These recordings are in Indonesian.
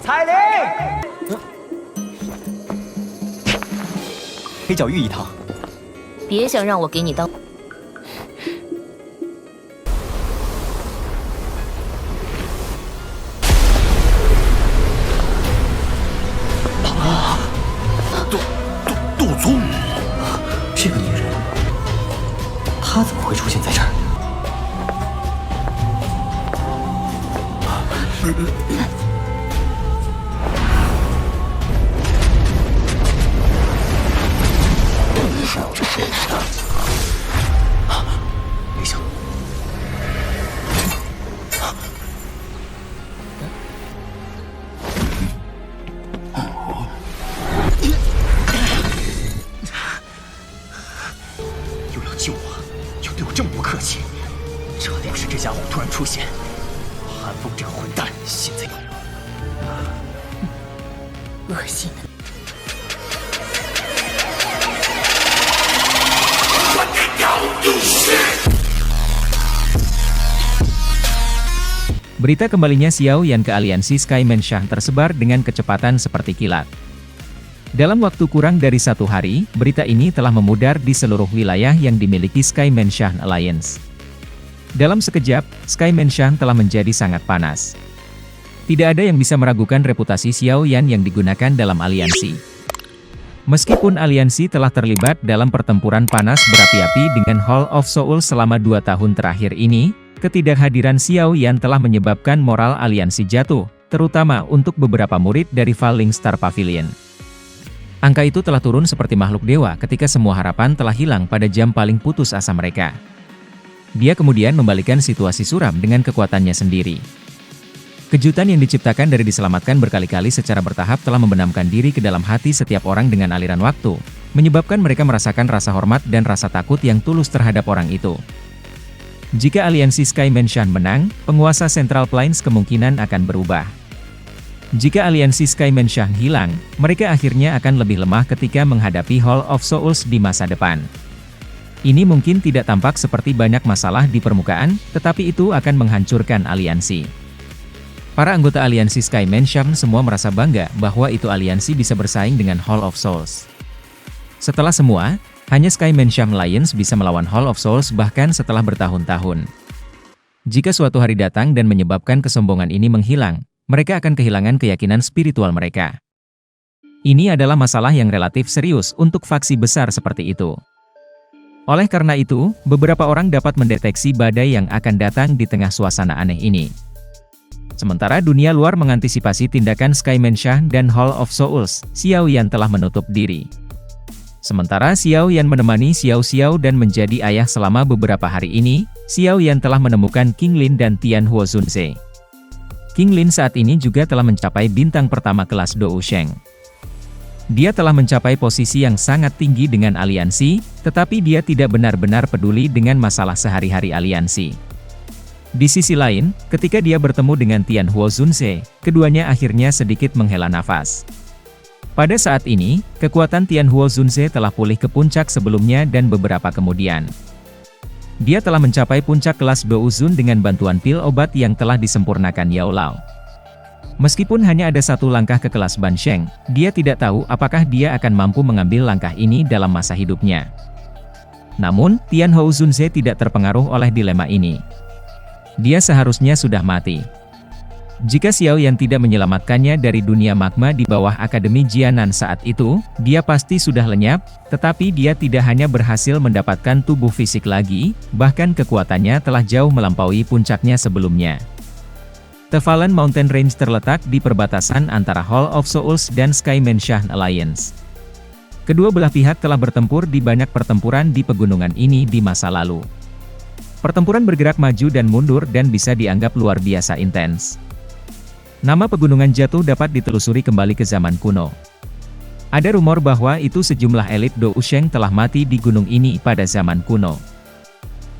彩铃，黑角玉一趟。别想让我给你当。杜宗，这个女人，她怎么会出现在这儿？别想！又要救我，又对我这么不客气，这定是这家伙突然出现。韩风这个混蛋，现在恶心的。Berita kembalinya Xiao Yan ke aliansi Sky Mansion tersebar dengan kecepatan seperti kilat. Dalam waktu kurang dari 1 hari, berita ini telah memudar di seluruh wilayah yang dimiliki Sky Mansion Alliance. Dalam sekejap, Sky Mansion telah menjadi sangat panas. Tidak ada yang bisa meragukan reputasi Xiao Yan yang digunakan dalam aliansi. Meskipun aliansi telah terlibat dalam pertempuran panas berapi-api dengan Hall of Souls selama 2 tahun terakhir ini, ketidakhadiran Xiao Yan telah menyebabkan moral aliansi jatuh, terutama untuk beberapa murid dari Falling Star Pavilion. Angka itu telah turun seperti makhluk dewa ketika semua harapan telah hilang pada jam paling putus asa mereka. Dia kemudian membalikan situasi suram dengan kekuatannya sendiri. Kejutan yang diciptakan dari diselamatkan berkali-kali secara bertahap telah membenamkan diri ke dalam hati setiap orang dengan aliran waktu, menyebabkan mereka merasakan rasa hormat dan rasa takut yang tulus terhadap orang itu. Jika aliansi Sky Mansion menang, penguasa Central Plains kemungkinan akan berubah. Jika aliansi Sky Mansion hilang, mereka akhirnya akan lebih lemah ketika menghadapi Hall of Souls di masa depan. Ini mungkin tidak tampak seperti banyak masalah di permukaan, tetapi itu akan menghancurkan aliansi. Para anggota aliansi Sky Mansion semua merasa bangga bahwa itu aliansi bisa bersaing dengan Hall of Souls. Setelah semua, hanya Sky Mansion Alliance bisa melawan Hall of Souls bahkan setelah bertahun-tahun. Jika suatu hari datang dan menyebabkan kesombongan ini menghilang, mereka akan kehilangan keyakinan spiritual mereka. Ini adalah masalah yang relatif serius untuk faksi besar seperti itu. Oleh karena itu, beberapa orang dapat mendeteksi badai yang akan datang di tengah suasana aneh ini. Sementara dunia luar mengantisipasi tindakan Sky Mansion dan Hall of Souls, Xiao Yan telah menutup diri. Sementara Xiao Yan menemani Xiao Xiao dan menjadi ayah selama beberapa hari ini, Xiao Yan telah menemukan King Lin dan Tian Huo Zunze. King Lin saat ini juga telah mencapai bintang pertama kelas Dou Sheng. Dia telah mencapai posisi yang sangat tinggi dengan aliansi, tetapi dia tidak benar-benar peduli dengan masalah sehari-hari aliansi. Di sisi lain, ketika dia bertemu dengan Tian Huo Zunze, keduanya akhirnya sedikit menghela nafas. Pada saat ini, kekuatan Tian Huo Zunze telah pulih ke puncak sebelumnya dan beberapa kemudian. Dia telah mencapai puncak kelas Dou Zun dengan bantuan pil obat yang telah disempurnakan Yao Lao. Meskipun hanya ada 1 langkah ke kelas Ban Sheng, dia tidak tahu apakah dia akan mampu mengambil langkah ini dalam masa hidupnya. Namun, Tian Huo Zunze tidak terpengaruh oleh dilema ini. Dia seharusnya sudah mati. Jika Xiao Yan tidak menyelamatkannya dari dunia magma di bawah Akademi Jianan saat itu, dia pasti sudah lenyap, tetapi dia tidak hanya berhasil mendapatkan tubuh fisik lagi, bahkan kekuatannya telah jauh melampaui puncaknya sebelumnya. The Fallen Mountain Range terletak di perbatasan antara Hall of Souls dan Sky Mansion Alliance. Kedua belah pihak telah bertempur di banyak pertempuran di pegunungan ini di masa lalu. Pertempuran bergerak maju dan mundur dan bisa dianggap luar biasa intens. Nama pegunungan jatuh dapat ditelusuri kembali ke zaman kuno. Ada rumor bahwa itu sejumlah elit Dou Sheng telah mati di gunung ini pada zaman kuno.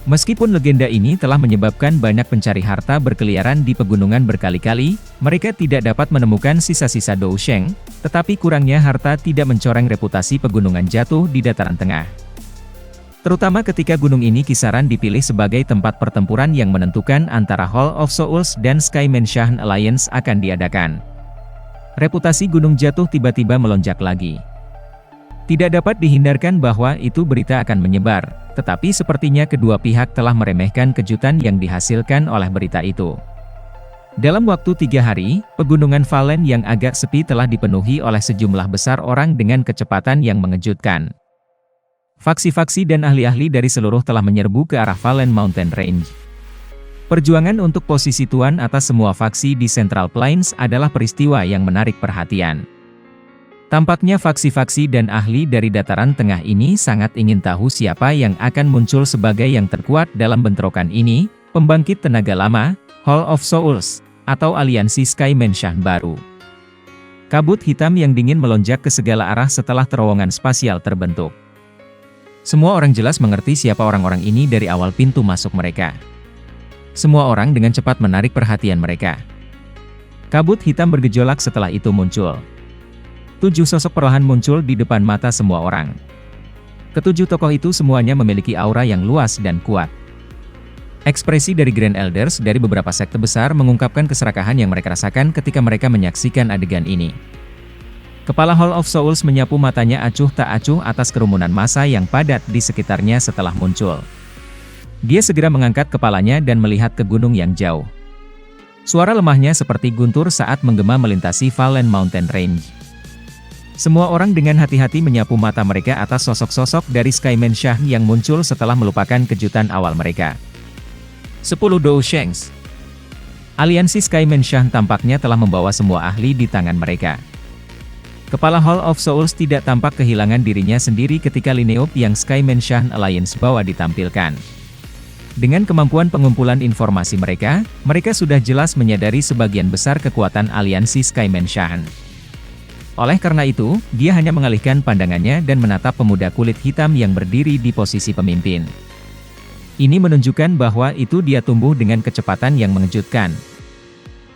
Meskipun legenda ini telah menyebabkan banyak pencari harta berkeliaran di pegunungan berkali-kali, mereka tidak dapat menemukan sisa-sisa Dou Sheng, tetapi kurangnya harta tidak mencoreng reputasi pegunungan jatuh di dataran tengah. Terutama ketika gunung ini kisaran dipilih sebagai tempat pertempuran yang menentukan antara Hall of Souls dan Sky Mansion Alliance akan diadakan. Reputasi Gunung Jatuh tiba-tiba melonjak lagi. Tidak dapat dihindarkan bahwa itu berita akan menyebar, tetapi sepertinya kedua pihak telah meremehkan kejutan yang dihasilkan oleh berita itu. Dalam waktu 3 hari, pegunungan Valen yang agak sepi telah dipenuhi oleh sejumlah besar orang dengan kecepatan yang mengejutkan. Faksi-faksi dan ahli-ahli dari seluruh telah menyerbu ke arah Valen Mountain Range. Perjuangan untuk posisi tuan atas semua faksi di Central Plains adalah peristiwa yang menarik perhatian. Tampaknya faksi-faksi dan ahli dari dataran tengah ini sangat ingin tahu siapa yang akan muncul sebagai yang terkuat dalam bentrokan ini, pembangkit tenaga lama, Hall of Souls, atau aliansi Sky Mansion baru. Kabut hitam yang dingin melonjak ke segala arah setelah terowongan spasial terbentuk. Semua orang jelas mengerti siapa orang-orang ini dari awal pintu masuk mereka. Semua orang dengan cepat menarik perhatian mereka. Kabut hitam bergejolak setelah itu muncul. 7 sosok perlahan muncul di depan mata semua orang. Ketujuh tokoh itu semuanya memiliki aura yang luas dan kuat. Ekspresi dari Grand Elders dari beberapa sekte besar mengungkapkan keserakahan yang mereka rasakan ketika mereka menyaksikan adegan ini. Kepala Hall of Souls menyapu matanya acuh tak acuh atas kerumunan massa yang padat di sekitarnya setelah muncul. Dia segera mengangkat kepalanya dan melihat ke gunung yang jauh. Suara lemahnya seperti guntur saat menggema melintasi Valen Mountain Range. Semua orang dengan hati-hati menyapu mata mereka atas sosok-sosok dari Sky Mansion yang muncul setelah melupakan kejutan awal mereka. 10 Dou Shengs. Aliansi Sky Mansion tampaknya telah membawa semua ahli di tangan mereka. Kepala Hall of Souls tidak tampak kehilangan dirinya sendiri ketika Lineop yang Sky Mansion Alliance bawa ditampilkan. Dengan kemampuan pengumpulan informasi mereka sudah jelas menyadari sebagian besar kekuatan aliansi Sky Mansion. Oleh karena itu, dia hanya mengalihkan pandangannya dan menatap pemuda kulit hitam yang berdiri di posisi pemimpin. Ini menunjukkan bahwa itu dia tumbuh dengan kecepatan yang mengejutkan.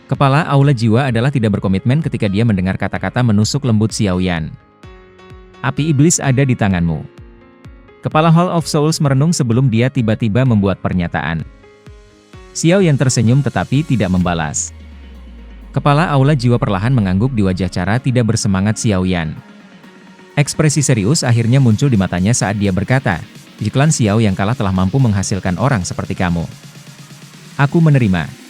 Kepala Aula Jiwa adalah tidak berkomitmen ketika dia mendengar kata-kata menusuk lembut Xiao Yan. Api iblis ada di tanganmu. Kepala Hall of Souls merenung sebelum dia tiba-tiba membuat pernyataan. Xiao Yan tersenyum tetapi tidak membalas. Kepala Aula Jiwa perlahan mengangguk di wajah cara tidak bersemangat Xiao Yan. Ekspresi serius akhirnya muncul di matanya saat dia berkata, "Klan Xiao yang kalah telah mampu menghasilkan orang seperti kamu. Aku menerima."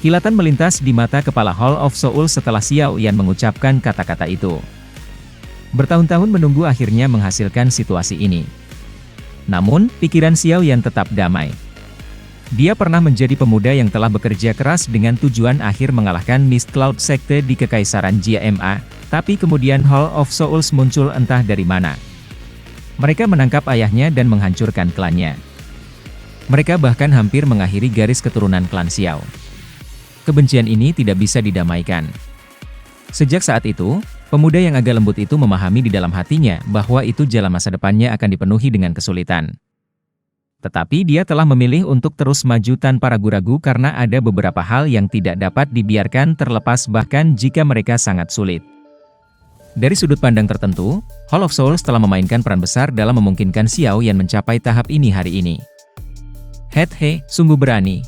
Kilatan melintas di mata kepala Hall of Souls setelah Xiao Yan mengucapkan kata-kata itu. Bertahun-tahun menunggu akhirnya menghasilkan situasi ini. Namun, pikiran Xiao Yan tetap damai. Dia pernah menjadi pemuda yang telah bekerja keras dengan tujuan akhir mengalahkan Mist Cloud Sekte di Kekaisaran JMA, tapi kemudian Hall of Souls muncul entah dari mana. Mereka menangkap ayahnya dan menghancurkan klannya. Mereka bahkan hampir mengakhiri garis keturunan klan Xiao. Kebencian ini tidak bisa didamaikan. Sejak saat itu, pemuda yang agak lembut itu memahami di dalam hatinya bahwa itu jalan masa depannya akan dipenuhi dengan kesulitan. Tetapi dia telah memilih untuk terus maju tanpa ragu-ragu karena ada beberapa hal yang tidak dapat dibiarkan terlepas bahkan jika mereka sangat sulit. Dari sudut pandang tertentu, Hall of Souls telah memainkan peran besar dalam memungkinkan Xiao Yan mencapai tahap ini hari ini. He, sungguh berani.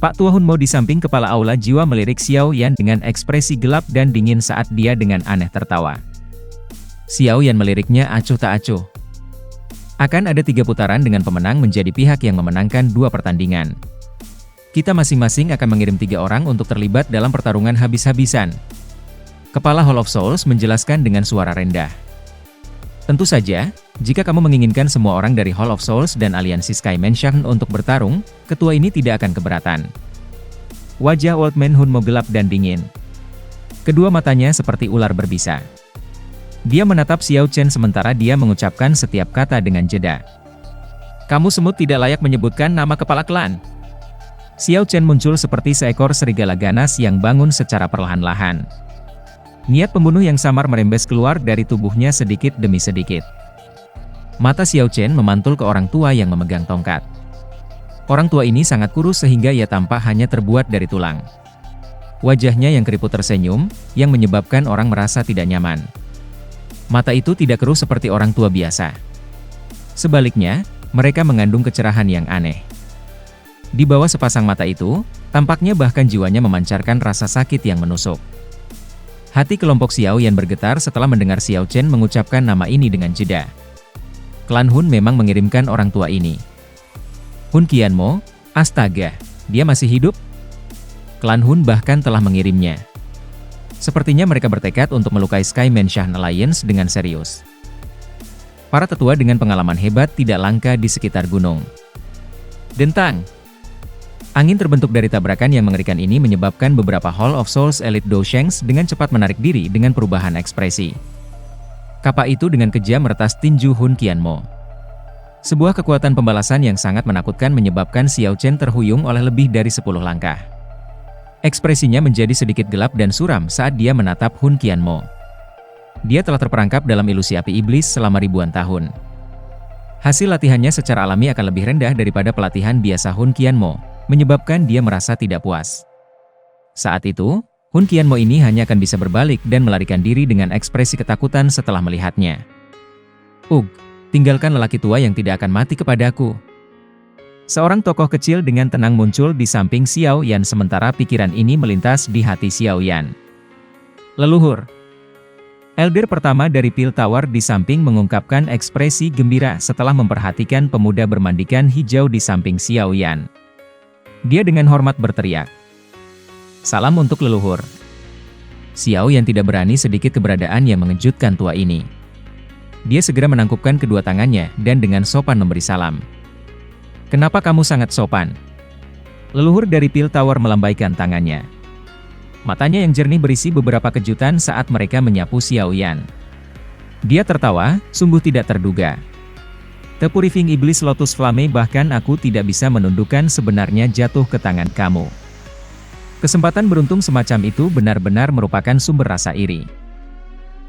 Pak Tua Hunmo di samping kepala Aula Jiwa melirik Xiao Yan dengan ekspresi gelap dan dingin saat dia dengan aneh tertawa. Xiao Yan meliriknya acuh tak acuh. Akan ada 3 putaran dengan pemenang menjadi pihak yang memenangkan 2 pertandingan. Kita masing-masing akan mengirim 3 orang untuk terlibat dalam pertarungan habis-habisan. Kepala Hall of Souls menjelaskan dengan suara rendah. Tentu saja, jika kamu menginginkan semua orang dari Hall of Souls dan aliansi Sky Mansion untuk bertarung, ketua ini tidak akan keberatan. Wajah Old Man Hunmo gelap dan dingin. Kedua matanya seperti ular berbisa. Dia menatap Xiao Chen sementara dia mengucapkan setiap kata dengan jeda. Kamu semut tidak layak menyebutkan nama kepala klan. Xiao Chen muncul seperti seekor serigala ganas yang bangun secara perlahan-lahan. Niat pembunuh yang samar merembes keluar dari tubuhnya sedikit demi sedikit. Mata Xiao Chen memantul ke orang tua yang memegang tongkat. Orang tua ini sangat kurus sehingga ia tampak hanya terbuat dari tulang. Wajahnya yang keriput tersenyum, yang menyebabkan orang merasa tidak nyaman. Mata itu tidak keruh seperti orang tua biasa. Sebaliknya, mereka mengandung kecerahan yang aneh. Di bawah sepasang mata itu, tampaknya bahkan jiwanya memancarkan rasa sakit yang menusuk. Hati kelompok Xiao Yan bergetar setelah mendengar Xiao Chen mengucapkan nama ini dengan jeda. Klan Hun memang mengirimkan orang tua ini. Hun Qianmo, astaga, dia masih hidup? Klan Hun bahkan telah mengirimnya. Sepertinya mereka bertekad untuk melukai Sky Menshan Alliance dengan serius. Para tetua dengan pengalaman hebat tidak langka di sekitar gunung. Dentang! Angin terbentuk dari tabrakan yang mengerikan ini menyebabkan beberapa Hall of Souls Elite Doushengs dengan cepat menarik diri dengan perubahan ekspresi. Kapak itu dengan kejam meretas tinju Hun Qianmo. Sebuah kekuatan pembalasan yang sangat menakutkan menyebabkan Xiao Chen terhuyung oleh lebih dari 10 langkah. Ekspresinya menjadi sedikit gelap dan suram saat dia menatap Hun Qianmo. Dia telah terperangkap dalam ilusi api iblis selama ribuan tahun. Hasil latihannya secara alami akan lebih rendah daripada pelatihan biasa Hun Qianmo, menyebabkan dia merasa tidak puas. Saat itu, Hun Qianmo ini hanya akan bisa berbalik dan melarikan diri dengan ekspresi ketakutan setelah melihatnya. Tinggalkan lelaki tua yang tidak akan mati kepadaku. Seorang tokoh kecil dengan tenang muncul di samping Xiao Yan sementara pikiran ini melintas di hati Xiao Yan. Leluhur. Elder pertama dari Pil Tower di samping mengungkapkan ekspresi gembira setelah memperhatikan pemuda bermandikan hijau di samping Xiao Yan. Dia dengan hormat berteriak, "Salam untuk leluhur." Xiao Yan tidak berani sedikit keberadaan yang mengejutkan tua ini. Dia segera menangkupkan kedua tangannya dan dengan sopan memberi salam. "Kenapa kamu sangat sopan?" Leluhur dari Pil Tower melambaikan tangannya. Matanya yang jernih berisi beberapa kejutan saat mereka menyapu Xiao Yan. Dia tertawa, sungguh tidak terduga. Tepurifing iblis Lotus Flame bahkan aku tidak bisa menundukkan sebenarnya jatuh ke tangan kamu. Kesempatan beruntung semacam itu benar-benar merupakan sumber rasa iri.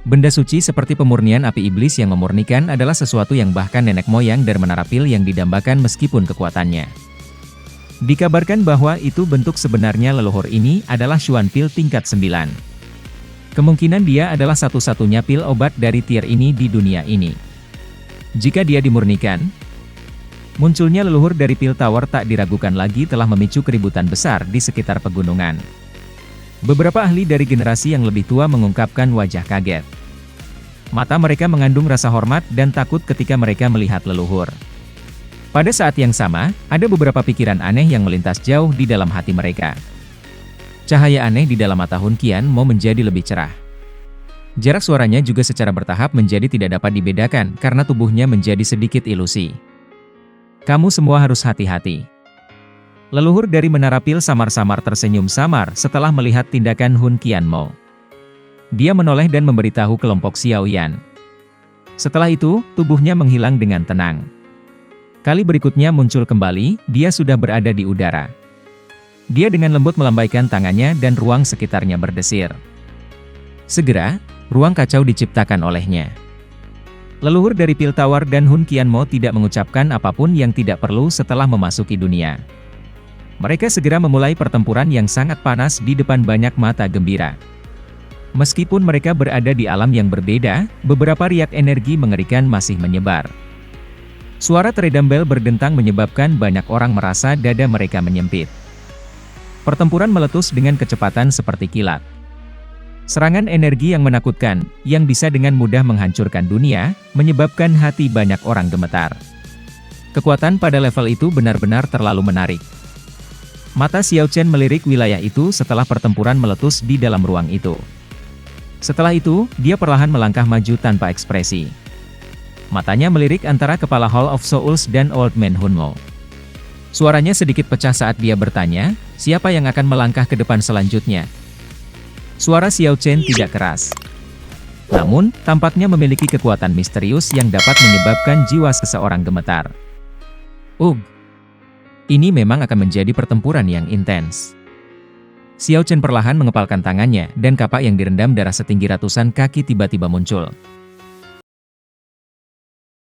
Benda suci seperti pemurnian api iblis yang memurnikan adalah sesuatu yang bahkan nenek moyang dari Menara Pil yang didambakan meskipun kekuatannya. Dikabarkan bahwa itu bentuk sebenarnya leluhur ini adalah Xuan Pil tingkat 9. Kemungkinan dia adalah satu-satunya pil obat dari tier ini di dunia ini. Jika dia dimurnikan, munculnya leluhur dari Pil Tower tak diragukan lagi telah memicu keributan besar di sekitar pegunungan. Beberapa ahli dari generasi yang lebih tua mengungkapkan wajah kaget. Mata mereka mengandung rasa hormat dan takut ketika mereka melihat leluhur. Pada saat yang sama, ada beberapa pikiran aneh yang melintas jauh di dalam hati mereka. Cahaya aneh di dalam mata Hun Qianmo menjadi lebih cerah. Jarak suaranya juga secara bertahap menjadi tidak dapat dibedakan karena tubuhnya menjadi sedikit ilusi. Kamu semua harus hati-hati. Leluhur dari Menara Pil samar-samar tersenyum samar setelah melihat tindakan Hun Qianmo. Dia menoleh dan memberitahu kelompok Xiao Yan. Setelah itu, tubuhnya menghilang dengan tenang. Kali berikutnya muncul kembali, dia sudah berada di udara. Dia dengan lembut melambaikan tangannya dan ruang sekitarnya berdesir. Segera, ruang kacau diciptakan olehnya. Leluhur dari Pil Tower dan Hun Qianmo tidak mengucapkan apapun yang tidak perlu setelah memasuki dunia. Mereka segera memulai pertempuran yang sangat panas di depan banyak mata gembira. Meskipun mereka berada di alam yang berbeda, beberapa riak energi mengerikan masih menyebar. Suara teredam bel berdentang menyebabkan banyak orang merasa dada mereka menyempit. Pertempuran meletus dengan kecepatan seperti kilat. Serangan energi yang menakutkan, yang bisa dengan mudah menghancurkan dunia, menyebabkan hati banyak orang gemetar. Kekuatan pada level itu benar-benar terlalu menarik. Mata Xiao Chen melirik wilayah itu setelah pertempuran meletus di dalam ruang itu. Setelah itu, dia perlahan melangkah maju tanpa ekspresi. Matanya melirik antara kepala Hall of Souls dan Old Man Hunmo. Suaranya sedikit pecah saat dia bertanya, siapa yang akan melangkah ke depan selanjutnya? Suara Xiao Chen tidak keras. Namun, tampaknya memiliki kekuatan misterius yang dapat menyebabkan jiwa seseorang gemetar. Ini memang akan menjadi pertempuran yang intens. Xiao Chen perlahan mengepalkan tangannya dan kapak yang direndam darah setinggi ratusan kaki tiba-tiba muncul.